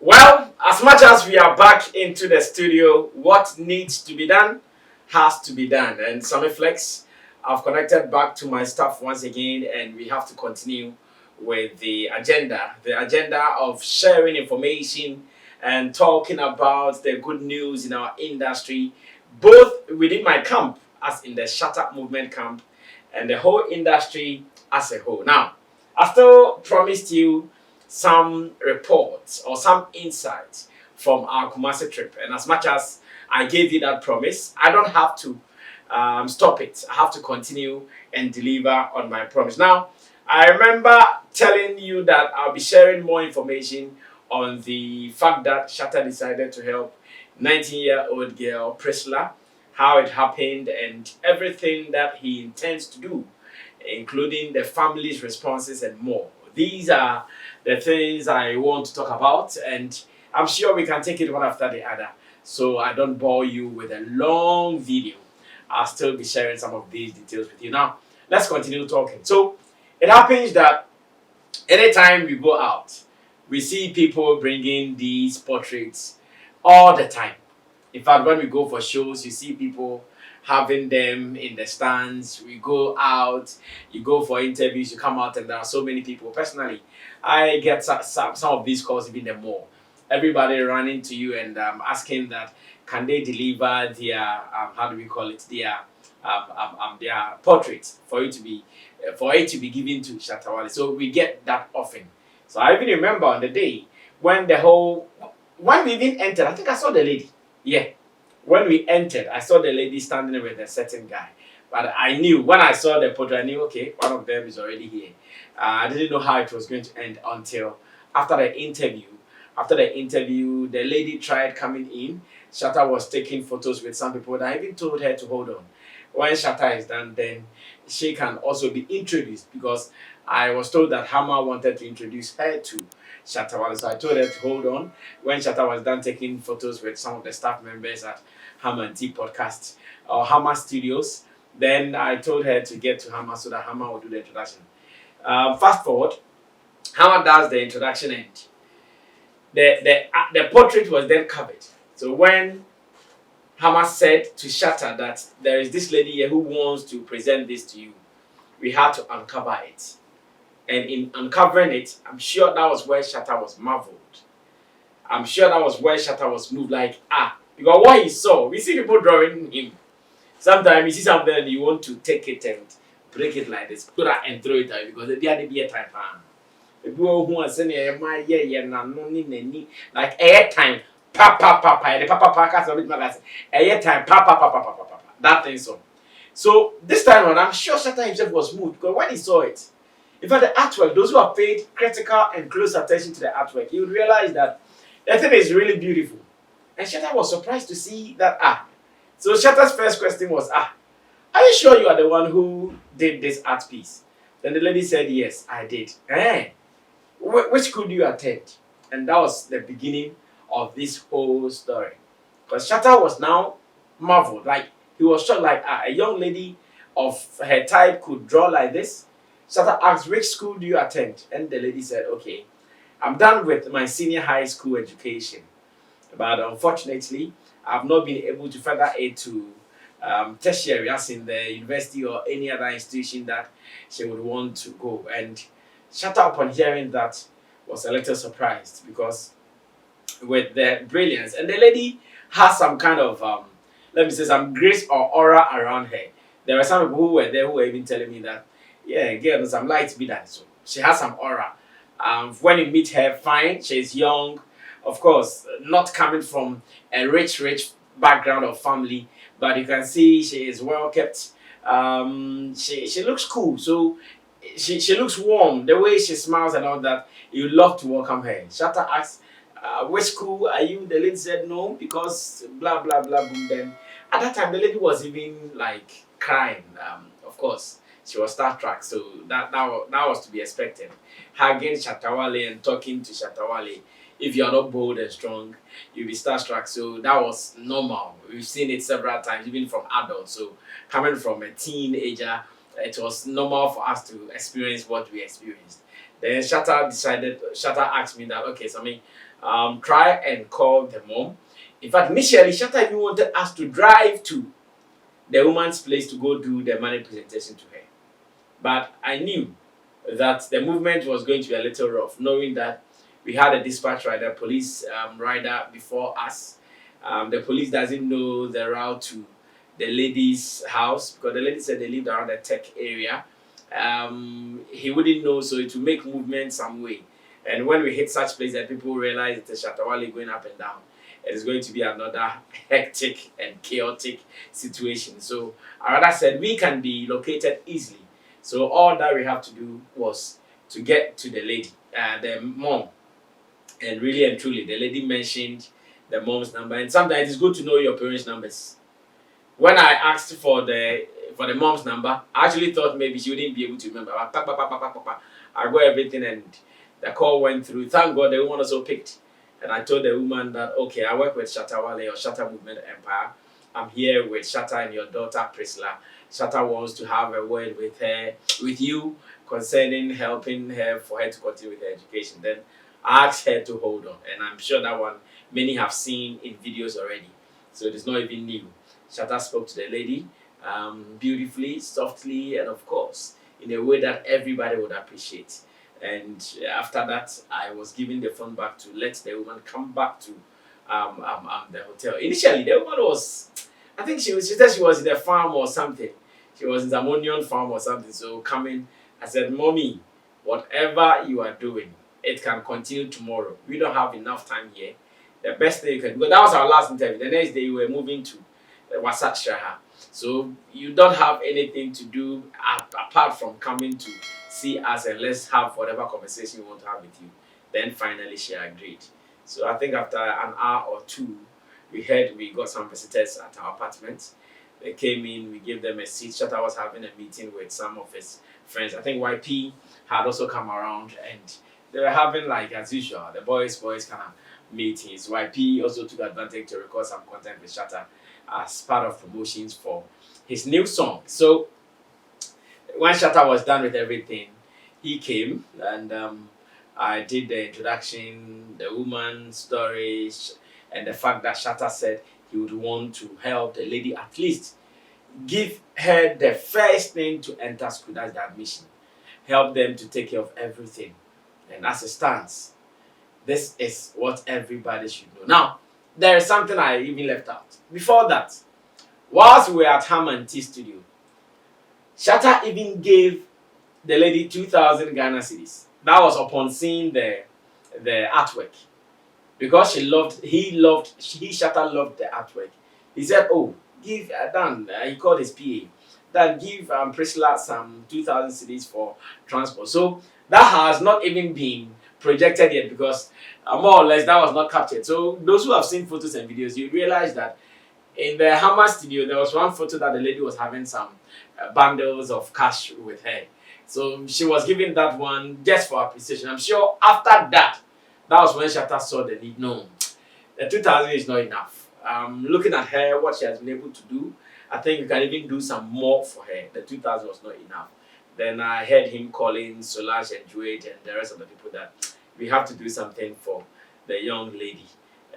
Well, as much as we are back into the studio, what needs to be done has to be done. And Sammy Flex, I've connected back to my staff once again, and we have to continue with the agenda of sharing information and talking about the good news in our industry, both within my camp, as in the Shatta movement camp, and the whole industry as a whole. Now, I still promised you some reports or some insights from our Kumasi trip. And as much as I gave you that promise, I don't have to stop it. I have to continue and deliver on my promise. Now, I remember telling you that I'll be sharing more information on the fact that Shatta decided to help 19-year-old girl Priscilla, how it happened, and everything that he intends to do, including the family's responses and more. These are the things I want to talk about, and I'm sure we can take it one after the other. So I don't bore you with a long video. I'll still be sharing some of these details with you. Now, let's continue talking. So it happens that anytime we go out, we see people bringing these portraits all the time. In fact, when we go for shows, you see people having them in the stands. We go out, you go for interviews, you come out, and there are so many people. Personally, I get some of these calls even the more. Everybody running to you and asking that can they deliver their how do we call it, their portraits for it to be given to Shatta. So we get that often. So I even remember on the day when when we even entered, I think I saw the lady. Yeah. When we entered, I saw the lady standing with a certain guy. But I knew, when I saw the portrait, I knew, okay, one of them is already here. I didn't know how it was going to end until after the interview. After the interview, the lady tried coming in. Shatta was taking photos with some people, and I even told her to hold on. When Shatta is done, then she can also be introduced, because I was told that Hama wanted to introduce her to Shatta. So I told her to hold on. When Shatta was done taking photos with some of the staff members at Hama and T Podcast or Hama Studios, then I told her to get to Hama so that Hama would do the introduction. Fast forward, Hama does the introduction, and the portrait was then covered. So when Hama said to Shatta that there is this lady here who wants to present this to you, we had to uncover it. And in uncovering it, I'm sure that was where Shatta was marveled. I'm sure that was where Shatta was moved, like, because what he saw, we see people drawing him. Sometimes you see something and you want to take it and break it like this, put that and throw it out, because the other be a time. People who are saying, like air time, the papa cast of it magazine, air time, that thing so. So this time around, I'm sure Shatta himself was moved, because when he saw it, in fact, the artwork, those who have paid critical and close attention to the artwork, you would realize that the thing is really beautiful. And Shatta was surprised to see that, So Shatta's first question was, are you sure you are the one who did this art piece? Then the lady said, yes, I did. Which school do you attend? And that was the beginning of this whole story. Because Shatta was now marveled. Like, he was shocked, like, a young lady of her type could draw like this. Shatta asked, which school do you attend? And the lady said, okay, I'm done with my senior high school education. But unfortunately, I've not been able to further it to tertiary, as in the university or any other institution that she would want to go. And Shatta, upon hearing that, was a little surprised, because with the brilliance, and the lady has some kind of, let me say, some grace or aura around her. There were some people who were there who were even telling me that, yeah, girl, some light be that. So she has some aura. When you meet her, fine, she's young, of course, not coming from a rich background or family, but you can see she is well kept. She looks cool, so she looks warm. The way she smiles and all that, you love to welcome her. Shatta asked, which school are you? The lady said no, because blah blah blah boom. Then at that time the lady was even like crying. Of course, she was starstruck, so that was to be expected. Hugging Shatta and talking to Shatta, if you are not bold and strong, you'll be starstruck. So that was normal. We've seen it several times, even from adults. So coming from a teenager, it was normal for us to experience what we experienced. Then Shatta asked me that, okay, Sammy, try and call the mom. In fact, initially, Shatta even wanted us to drive to the woman's place to go do the money presentation to her. But I knew that the movement was going to be a little rough, knowing that we had a dispatch rider, police rider before us. The police doesn't know the route to the lady's house because the lady said they lived around the tech area. He wouldn't know, so it will make movement some way. And when we hit such place that people realize it's a Shatta Wale going up and down, it is going to be another hectic and chaotic situation. So I rather said we can be located easily. So all that we have to do was to get to the lady, the mom. And really and truly, the lady mentioned the mom's number. And sometimes it's good to know your parents' numbers. When I asked for the mom's number, I actually thought maybe she wouldn't be able to remember. I got everything and the call went through. Thank God the woman also picked. And I told the woman that, okay, I work with Shatta Wale or Shatta Movement Empire. I'm here with Shatta and your daughter Priscilla. Shatta wants to have a word with her, with you, concerning helping her for her to continue with her education. Then I asked her to hold on, and I'm sure that one many have seen in videos already. So it is not even new. Shatta spoke to the lady beautifully, softly, and of course, in a way that everybody would appreciate. And after that, I was giving the phone back to let the woman come back to the hotel. Initially, the woman was, I think she said she was in a farm or something. She was in the onion farm or something. So coming, I said, Mommy, whatever you are doing, it can continue tomorrow. We don't have enough time here. The best thing you can do, because that was our last interview. The next day, we were moving to Wasat Shaha. So you don't have anything to do apart from coming to see us and let's have whatever conversation you want to have with you. Then finally she agreed. So I think after an hour or two, we got some visitors at our apartment. They came in, we gave them a seat. Shatta was having a meeting with some of his friends. I think YP had also come around and they were having, like as usual, the boys kind of meetings. YP also took advantage to record some content with Shatta as part of promotions for his new song. So when Shatta was done with everything, he came and I did the introduction, the woman's stories, and the fact that Shatta said he would want to help the lady at least give her the first thing to enter school, that's the admission. Help them to take care of everything. And as it stands, this is what everybody should know. Now, there is something I even left out. Before that, whilst we were at Hammond T Studio, Shatta even gave the lady 2,000 Ghana cedis. That was upon seeing the artwork. Because Shatta loved the artwork. He said, oh, give Dan, he called his PA, that give Priscilla some 2,000 cedis for transport. So that has not even been projected yet because more or less that was not captured. So those who have seen photos and videos, you realize that in the Hammer studio, there was one photo that the lady was having some bundles of cash with her. So she was giving that one just for appreciation. I'm sure after that, that was when Shatta saw the need. No, the 2,000 is not enough. Looking at her, what she has been able to do, I think we can even do some more for her. The 2,000 was not enough. Then I heard him calling Solange and Juade and the rest of the people that we have to do something for the young lady.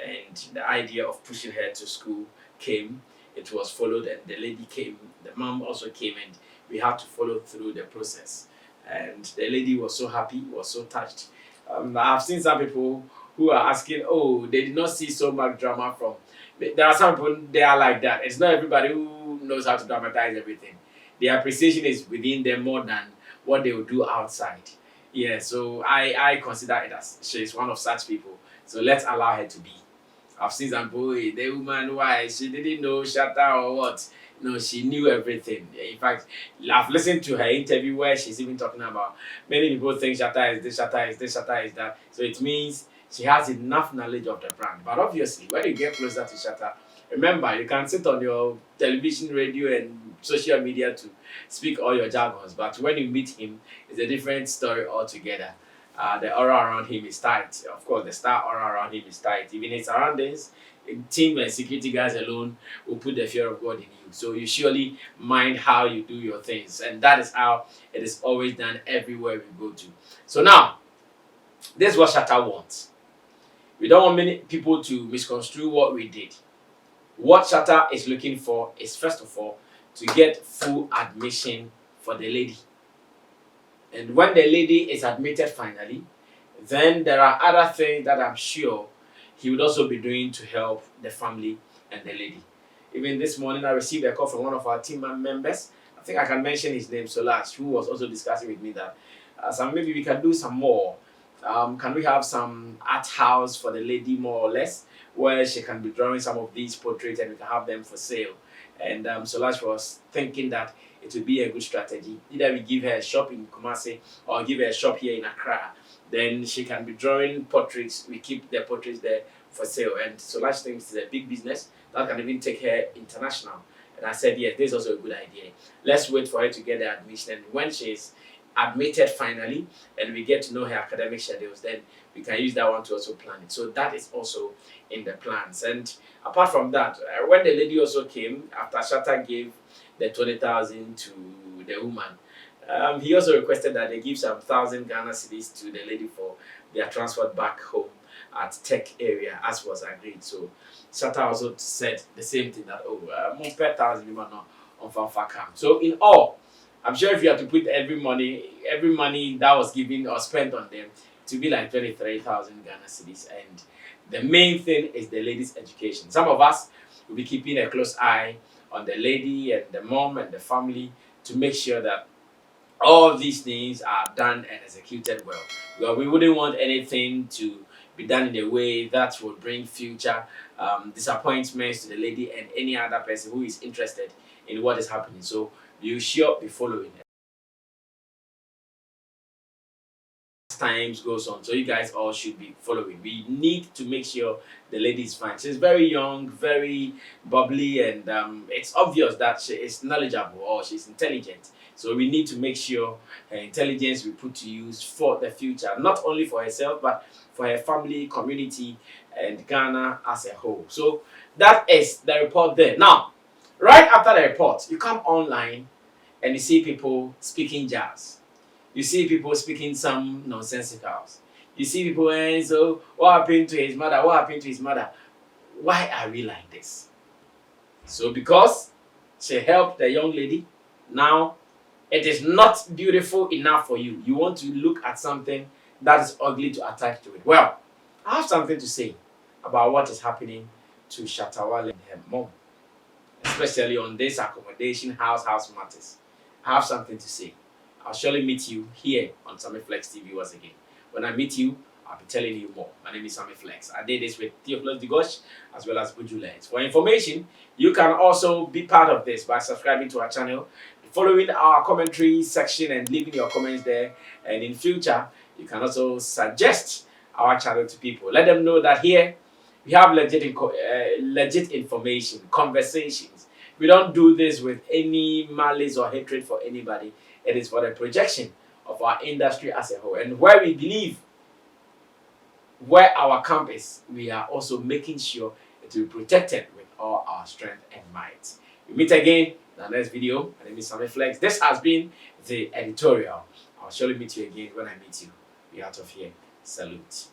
And the idea of pushing her to school came. It was followed and the lady came. The mom also came and we had to follow through the process. And the lady was so happy, was so touched. I've seen some people who are asking, oh, they did not see so much drama from. There are some people, they are like that. It's not everybody who knows how to dramatize everything. The appreciation is within them more than what they will do outside. Yeah, so I consider it as she's one of such people. So let's allow her to be. I've seen some boy, the woman, why she didn't know Shatta or what. No, she knew everything. In fact, I've listened to her interview where she's even talking about many people think Shatta is this, Shatta is this, Shatta is that. So it means she has enough knowledge of the brand. But obviously, when you get closer to Shatta, remember, you can sit on your television, radio, and social media to speak all your jargons. But when you meet him, it's a different story altogether. The aura around him is tight. Of course, the star aura around him is tight. Even his surroundings, team and security guys alone will put the fear of God in you. So you surely mind how you do your things, and that is how it is always done everywhere we go to. So now, this is what Shatta wants. We don't want many people to misconstrue what we did. What Shatta is looking for is, first of all, to get full admission for the lady. And when the lady is admitted finally, then there are other things that I'm sure he would also be doing to help the family and the lady. Even this morning, I received a call from one of our team members. I think I can mention his name, Solas, who was also discussing with me that so maybe we can do some more. Can we have some art house for the lady, more or less, where she can be drawing some of these portraits and we can have them for sale? And Solas was thinking that it would be a good strategy. Either we give her a shop in Kumasi or give her a shop here in Accra. Then she can be drawing portraits. We keep the portraits there for sale. And Solas thinks it's a big business that can even take her international. And I said, yes, this is also a good idea. Let's wait for her to get the admission. And when she's admitted finally and we get to know her academic schedules, then we can use that one to also plan it. So that is also in the plans. And apart from that, when the lady also came, after Shatta gave the 20,000 to the woman, he also requested that they give some 1,000 Ghana cedis to the lady for their transport back home at Tech area, as was agreed. So Shatta also said the same thing, that more per 1,000 women on Fanfakam. So in all, I'm sure if you have to put every money that was given or spent on them, to be like 23,000 Ghana cedis. And the main thing is the lady's education. Some of us will be keeping a close eye on the lady and the mom and the family to make sure that all these things are done and executed well. Because we wouldn't want anything to be done in a way that would bring future disappointments to the lady and any other person who is interested in what is happening. So you should be following as times goes on. So you guys all should be following. We need to make sure the lady is fine. She's very young, very bubbly, and it's obvious that she is knowledgeable or she's intelligent. So we need to make sure her intelligence we put to use for the future, not only for herself, but for her family, community, and Ghana as a whole. So that is the report there. Now, right after the report, you come online and you see people speaking jazz. You see people speaking some nonsensicals. You see people saying, so what happened to his mother? What happened to his mother? Why are we like this? So because she helped the young lady, now it is not beautiful enough for you. You want to look at something that is ugly to attach to it. Well, I have something to say about what is happening to Shatta Wale and her mom, especially on this accommodation house matters. I have something to say. I'll surely meet you here on Sammy Flex TV once again. When I meet you, I'll be telling you more. My name is Sammy Flex. I did this with Theophilus Digosh as well as Bujulens. For information, you can also be part of this by subscribing to our channel, following our commentary section and leaving your comments there. And in future, you can also suggest our channel to people. Let them know that here we have legit information, conversations. We don't do this with any malice or hatred for anybody. It is for the projection of our industry as a whole. And where we believe, where our camp is, we are also making sure it will be protected with all our strength and might. We meet again in the next video. My name is Sammy Flex. This has been the editorial. I'll surely meet you again when I meet you. Be out of here. Salute.